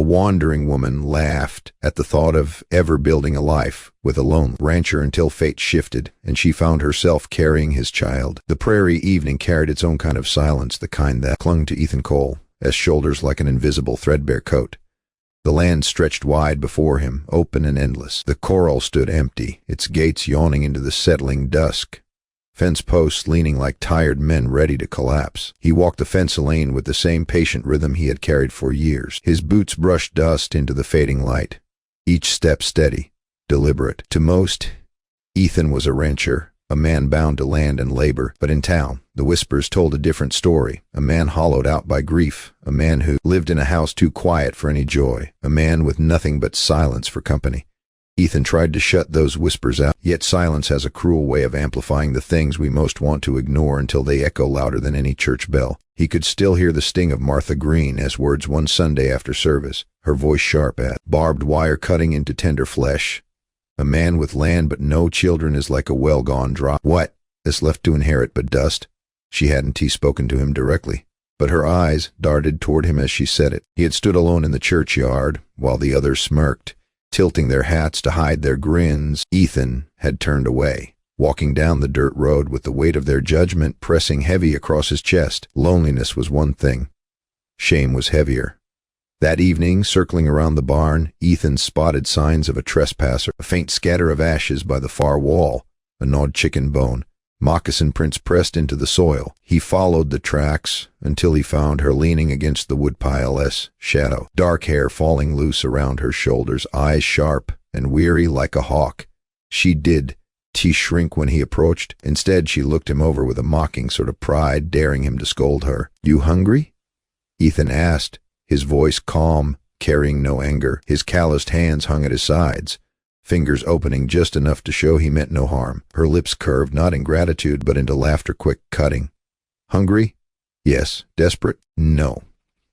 wandering woman laughed at the thought of ever building a life with a lone rancher until fate shifted and she found herself carrying his child. The prairie evening carried its own kind of silence, the kind that clung to Ethan Cole as shoulders like an invisible threadbare coat. The land stretched wide before him, open and endless. The corral stood empty, its gates yawning into the settling dusk. Fence posts leaning like tired men ready to collapse. He walked the fence lane with the same patient rhythm he had carried for years. His boots brushed dust into the fading light, each step steady, deliberate. To most, Ethan was a rancher, a man bound to land and labor. But in town, the whispers told a different story. A man hollowed out by grief, a man who lived in a house too quiet for any joy, a man with nothing but silence for company. Ethan tried to shut those whispers out, yet silence has a cruel way of amplifying the things we most want to ignore until they echo louder than any church bell. He could still hear the sting of Martha Green's words one Sunday after service, her voice sharp as barbed wire cutting into tender flesh. A man with land but no children is like a well-gone drop. What is left to inherit but dust? She hadn't spoken to him directly, but her eyes darted toward him as she said it. He had stood alone in the churchyard, while the others smirked, tilting their hats to hide their grins. Ethan had turned away, walking down the dirt road with the weight of their judgment pressing heavy across his chest. Loneliness was one thing. Shame was heavier. That evening, circling around the barn, Ethan spotted signs of a trespasser, a faint scatter of ashes by the far wall, a gnawed chicken bone, moccasin prints pressed into the soil. He followed the tracks until he found her leaning against the woodpile's shadow, dark hair falling loose around her shoulders, eyes sharp and weary like a hawk. She did shrink when he approached. Instead, she looked him over with a mocking sort of pride, daring him to scold her. "You hungry?" Ethan asked, his voice calm, carrying no anger. His calloused hands hung at his sides, fingers opening just enough to show he meant no harm. Her lips curved, not in gratitude, but into laughter, quick, cutting. "Hungry? Yes. Desperate? No."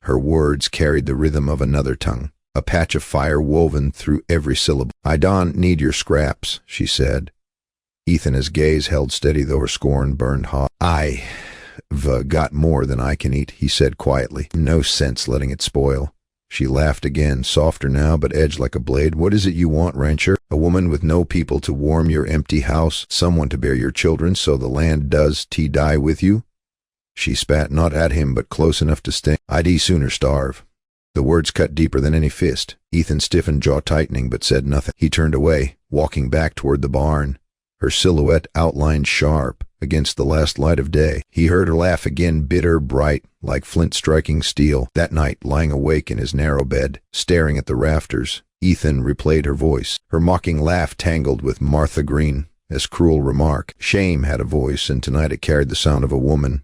Her words carried the rhythm of another tongue, a patch of fire woven through every syllable. "I don't need your scraps," she said. Ethan, his gaze held steady though her scorn burned hot. "I've got more than I can eat," he said quietly. "No sense letting it spoil." She laughed again, softer now, but edged like a blade. "What is it you want, rancher? A woman with no people to warm your empty house, someone to bear your children so the land does die with you?" She spat, not at him, but close enough to sting. "I'd sooner starve." The words cut deeper than any fist. Ethan stiffened, jaw tightening, but said nothing. He turned away, walking back toward the barn, her silhouette outlined sharp against the last light of day. He heard her laugh again, bitter, bright, like flint striking steel. That night, lying awake in his narrow bed, staring at the rafters, Ethan replayed her voice, her mocking laugh tangled with Martha Green's cruel remark. Shame had a voice, and tonight it carried the sound of a woman's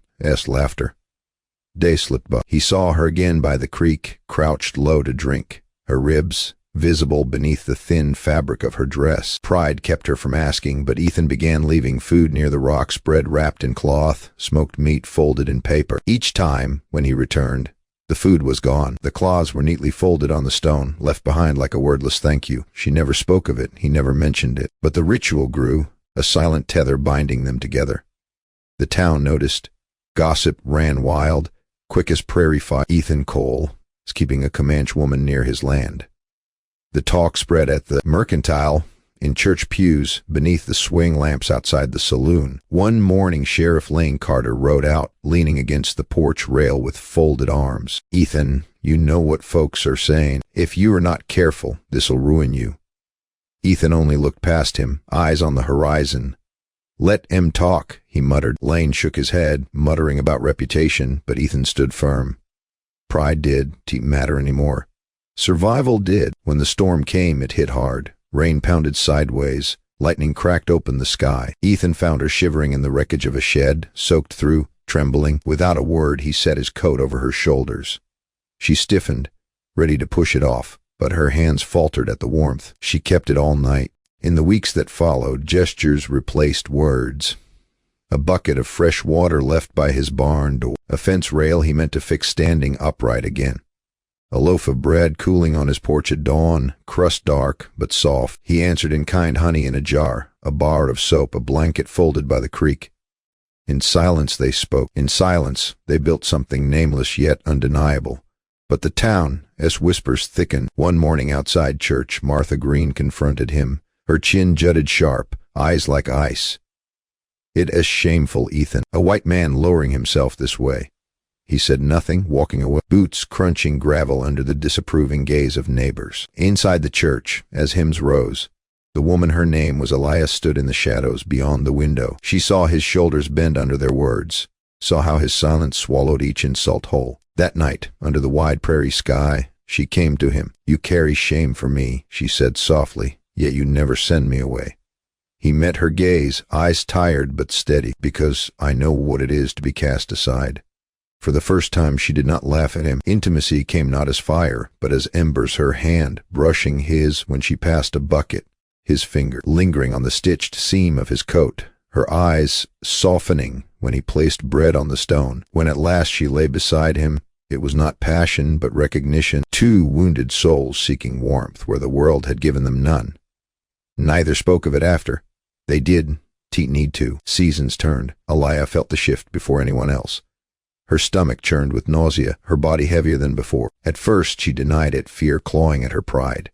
laughter. Day slipped by. He saw her again by the creek, crouched low to drink, her ribs visible beneath the thin fabric of her dress. Pride kept her from asking, but Ethan began leaving food near the rocks, bread wrapped in cloth, smoked meat folded in paper. Each time, when he returned, the food was gone. The claws were neatly folded on the stone, left behind like a wordless thank you. She never spoke of it, he never mentioned it, but the ritual grew, a silent tether binding them together. The town noticed. Gossip ran wild, quick as prairie fire. Ethan Cole was keeping a Comanche woman near his land. The talk spread at the mercantile, in church pews, beneath the swing lamps outside the saloon. One morning Sheriff Lane Carter rode out, leaning against the porch rail with folded arms. "Ethan, you know what folks are saying. If you are not careful, this'll ruin you." Ethan only looked past him, eyes on the horizon. "Let 'em talk," he muttered. Lane shook his head, muttering about reputation, but Ethan stood firm. Pride didn't matter anymore. Survival did. When the storm came, it hit hard. Rain pounded sideways. Lightning cracked open the sky. Ethan found her shivering in the wreckage of a shed, soaked through, trembling. Without a word, he set his coat over her shoulders. She stiffened, ready to push it off, but her hands faltered at the warmth. She kept it all night. In the weeks that followed, gestures replaced words. A bucket of fresh water left by his barn door. A fence rail he meant to fix standing upright again. A loaf of bread cooling on his porch at dawn, crust dark but soft. He answered in kind honey in a jar, a bar of soap, a blanket folded by the creek. In silence they spoke. In silence they built something nameless yet undeniable. But the town, as whispers thickened. One morning outside church, Martha Green confronted him. Her chin jutted sharp, eyes like ice. "It is shameful, Ethan. A white man lowering himself this way." He said nothing, walking away, boots crunching gravel under the disapproving gaze of neighbors. Inside the church, as hymns rose, the woman her name was Elias stood in the shadows beyond the window. She saw his shoulders bend under their words, saw how his silence swallowed each insult whole. That night, under the wide prairie sky, she came to him. "You carry shame for me," she said softly, "yet you never send me away." He met her gaze, eyes tired but steady, "Because I know what it is to be cast aside." For the first time she did not laugh at him. Intimacy came not as fire, but as embers, her hand brushing his when she passed a bucket, his finger lingering on the stitched seam of his coat, her eyes softening when he placed bread on the stone. When at last she lay beside him, it was not passion but recognition, two wounded souls seeking warmth where the world had given them none. Neither spoke of it after. They did need to. Seasons turned. Elia felt the shift before anyone else. Her stomach churned with nausea, her body heavier than before. At first she denied it, fear clawing at her pride.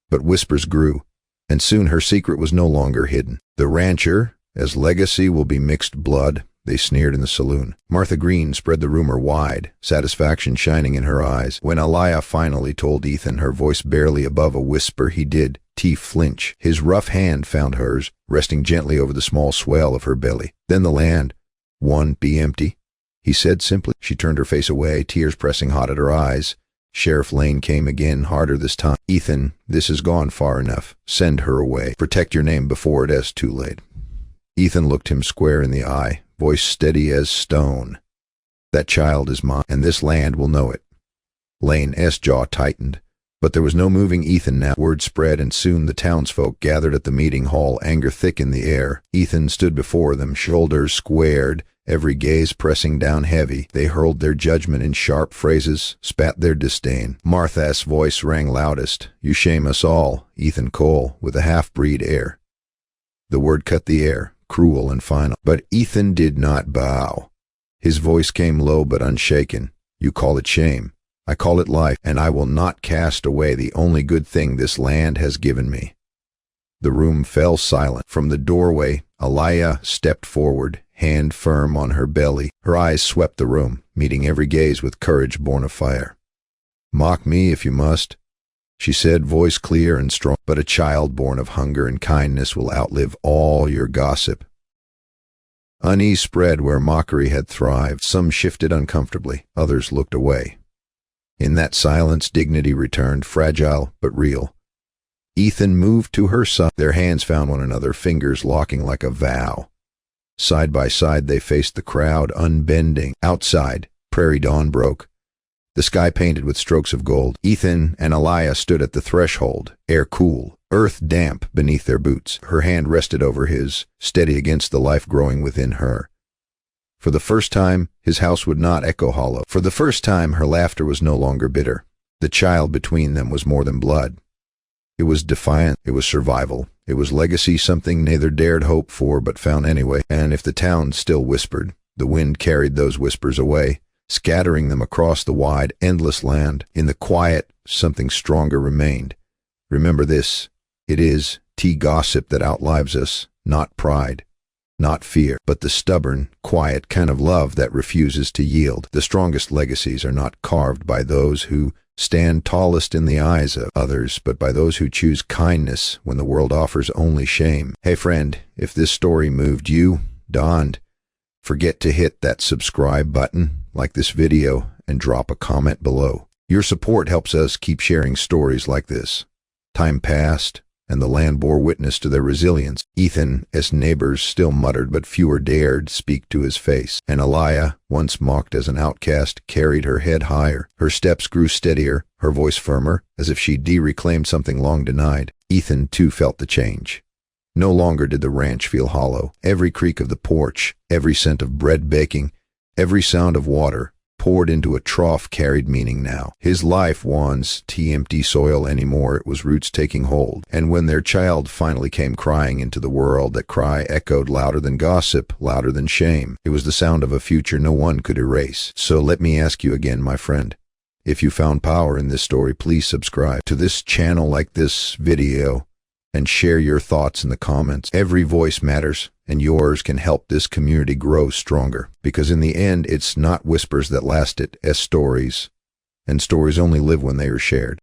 But whispers grew, and soon her secret was no longer hidden. The rancher, as legacy will be mixed blood, they sneered in the saloon. Martha Green spread the rumor wide, satisfaction shining in her eyes. When Elia finally told Ethan, her voice barely above a whisper, he did flinch. His rough hand found hers, resting gently over the small swell of her belly. "Then the land won't be empty," he said simply. She turned her face away, tears pressing hot at her eyes. Sheriff Lane came again, harder this time. "Ethan, this has gone far enough. Send her away. Protect your name before it is too late." Ethan looked him square in the eye, voice steady as stone. "That child is mine, and this land will know it." Lane's jaw tightened, but there was no moving Ethan now. Word spread, and soon the townsfolk gathered at the meeting hall, anger thick in the air. Ethan stood before them, shoulders squared, every gaze pressing down heavy. They hurled their judgment in sharp phrases, spat their disdain. Martha's voice rang loudest. "You shame us all," Ethan Cole, with a half-breed air. The word cut the air, cruel and final. But Ethan did not bow. His voice came low but unshaken. "You call it shame. I call it life, and I will not cast away the only good thing this land has given me." The room fell silent. From the doorway, Elia stepped forward, hand firm on her belly. Her eyes swept the room, meeting every gaze with courage born of fire. "Mock me if you must," she said, voice clear and strong, "but a child born of hunger and kindness will outlive all your gossip." Unease spread where mockery had thrived. Some shifted uncomfortably, others looked away. In that silence, dignity returned, fragile but real. Ethan moved to her side. Their hands found one another, fingers locking like a vow. Side by side they faced the crowd, unbending. Outside, prairie dawn broke, the sky painted with strokes of gold. Ethan and Elia stood at the threshold, air cool, earth damp beneath their boots. Her hand rested over his, steady against the life growing within her. For the first time, his house would not echo hollow. For the first time, her laughter was no longer bitter. The child between them was more than blood. It was defiant, it was survival, it was legacy, something neither dared hope for but found anyway. And if the town still whispered, the wind carried those whispers away, scattering them across the wide, endless land. In the quiet, something stronger remained. Remember this, it is gossip that outlives us, not pride. Not fear, but the stubborn, quiet kind of love that refuses to yield. The strongest legacies are not carved by those who stand tallest in the eyes of others, but by those who choose kindness when the world offers only shame. Hey friend, if this story moved you, don't forget to hit that subscribe button, like this video, and drop a comment below. Your support helps us keep sharing stories like this. Time passed, and the land bore witness to their resilience. Ethan's neighbors still muttered, but fewer dared speak to his face. And Elia, once mocked as an outcast, carried her head higher. Her steps grew steadier, her voice firmer, as if she reclaimed something long denied. Ethan, too, felt the change. No longer did the ranch feel hollow. Every creak of the porch, every scent of bread baking, every sound of water, poured into a trough carried meaning now. His life wasn't empty soil anymore, it was roots taking hold. And when their child finally came crying into the world, that cry echoed louder than gossip, louder than shame. It was the sound of a future no one could erase. So let me ask you again, my friend, If you found power in this story, please subscribe to this channel, like this video, and share your thoughts in the comments. Every voice matters, and yours can help this community grow stronger. Because in the end, it's not whispers that last, it's stories, and stories only live when they are shared.